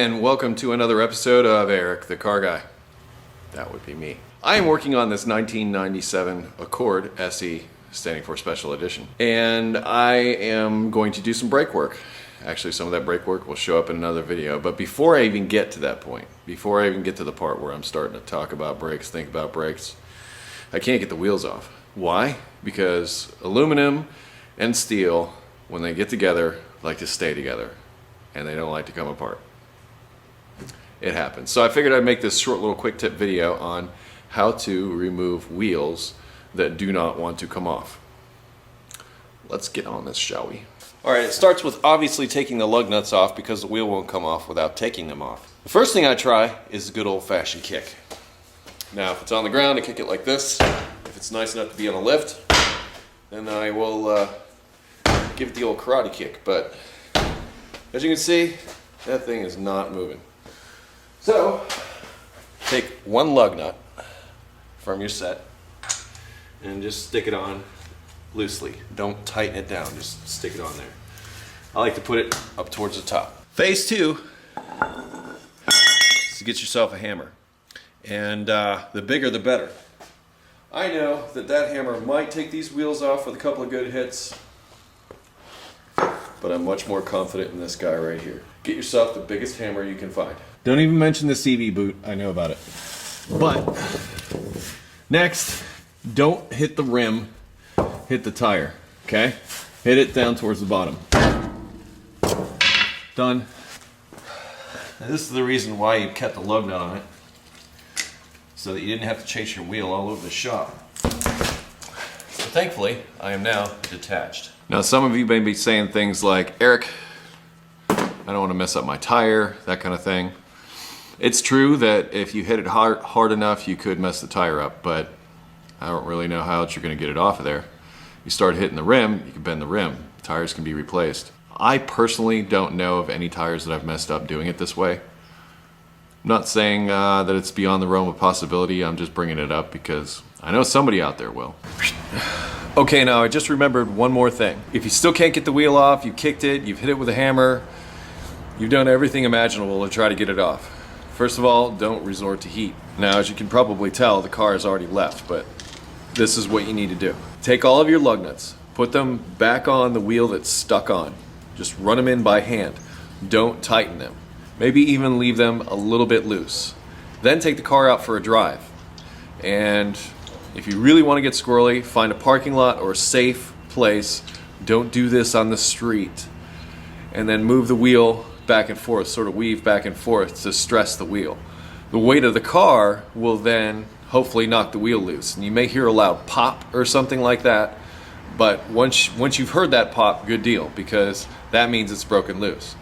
and welcome to another episode of Eric the Car Guy. That would be me. I am working on this 1997 Accord SE, standing for Special Edition, and I am going to do some brake work. Actually, some of that brake work will show up in another video, but before I even get to that point, before I even get to the part where I'm starting to talk about brakes, think about brakes, I can't get the wheels off. Why? Because aluminum and steel, when they get together, like to stay together, and they don't like to come apart. It happens. So I figured I'd make this short little quick tip video on how to remove wheels that do not want to come off. Let's get on this, shall we? Alright, it starts with obviously taking the lug nuts off because the wheel won't come off without taking them off. The first thing I try is a good old-fashioned kick. Now if it's on the ground, I kick it like this. If it's nice enough to be on a lift, then I will give it the old karate kick. But as you can see, that thing is not moving. So, take one lug nut from your set and just stick it on loosely. Don't tighten it down, just stick it on there. I like to put it up towards the top. Phase two is to get yourself a hammer. And the bigger the better. I know that hammer might take these wheels off with a couple of good hits, but I'm much more confident in this guy right here. Get yourself the biggest hammer you can find. Don't even mention the CV boot, I know about it. But next, don't hit the rim, hit the tire, okay? Hit it down towards the bottom. Done. Now, this is the reason why you kept the lug nut on it, so that you didn't have to chase your wheel all over the shop. So thankfully, I am now detached. Now some of you may be saying things like, Eric, I don't want to mess up my tire, that kind of thing. It's true that if you hit it hard enough, you could mess the tire up, but I don't really know how else you're going to get it off of there. You start hitting the rim, you can bend the rim. Tires can be replaced. I personally don't know of any tires that I've messed up doing it this way. I'm not saying that it's beyond the realm of possibility, I'm just bringing it up because I know somebody out there will. Okay, now I just remembered one more thing. If you still can't get the wheel off, you kicked it, you've hit it with a hammer, you've done everything imaginable to try to get it off. First of all, don't resort to heat. Now, as you can probably tell, the car has already left, but this is what you need to do. Take all of your lug nuts, put them back on the wheel that's stuck on. Just run them in by hand. Don't tighten them. Maybe even leave them a little bit loose. Then take the car out for a drive. And if you really want to get squirrely, find a parking lot or a safe place. Don't do this on the street. And then move the wheel back and forth, sort of weave back and forth to stress the wheel. The weight of the car will then hopefully knock the wheel loose. And you may hear a loud pop or something like that, but once you've heard that pop, good deal, because that means it's broken loose.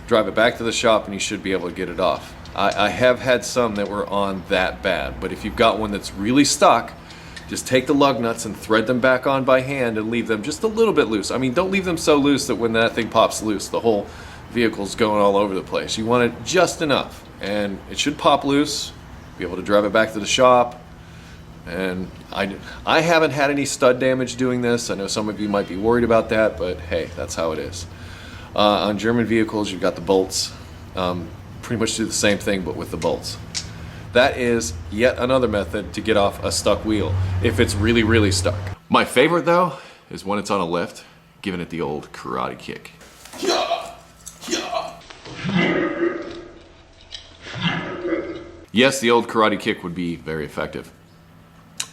Drive it back to the shop and you should be able to get it off. I have had some that were on that bad, but if you've got one that's really stuck, just take the lug nuts and thread them back on by hand and leave them just a little bit loose. I mean, don't leave them so loose that when that thing pops loose, the whole vehicle's going all over the place. You want it just enough, and it should pop loose, be able to drive it back to the shop. And I haven't had any stud damage doing this. I know some of you might be worried about that, but hey, that's how it is. On German vehicles, you've got the bolts. Pretty much do the same thing, but with the bolts. That is yet another method to get off a stuck wheel, if it's really, really stuck. My favorite, though, is when it's on a lift, giving it the old karate kick. Yes, the old karate kick would be very effective.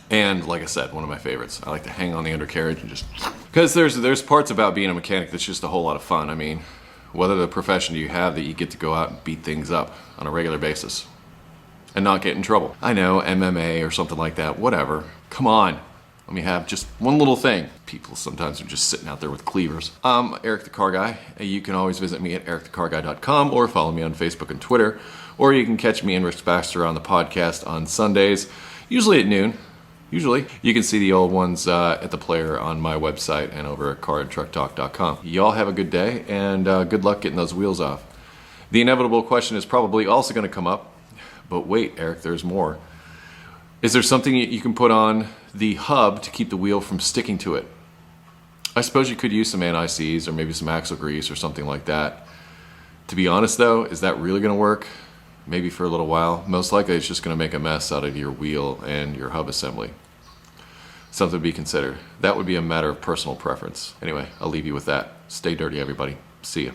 And like I said, one of my favorites. I like to hang on the undercarriage and just... Because there's parts about being a mechanic that's just a whole lot of fun. I mean, what other profession do you have that you get to go out and beat things up on a regular basis and not get in trouble? I know, MMA or something like that, whatever. Come on, let me have just one little thing. People sometimes are just sitting out there with cleavers. I'm Eric the Car Guy. You can always visit me at EricTheCarGuy.com or follow me on Facebook and Twitter. Or you can catch me and Rich Baxter on the podcast on Sundays, usually at noon. Usually. You can see the old ones at the player on my website and over at carandtrucktalk.com. Y'all have a good day, and good luck getting those wheels off. The inevitable question is probably also going to come up, but wait, Eric, there's more. Is there something you can put on the hub to keep the wheel from sticking to it? I suppose you could use some anti-seize or maybe some axle grease or something like that. To be honest though, is that really gonna work? Maybe for a little while. Most likely it's just gonna make a mess out of your wheel and your hub assembly. Something to be considered. That would be a matter of personal preference. Anyway, I'll leave you with that. Stay dirty, everybody. See ya.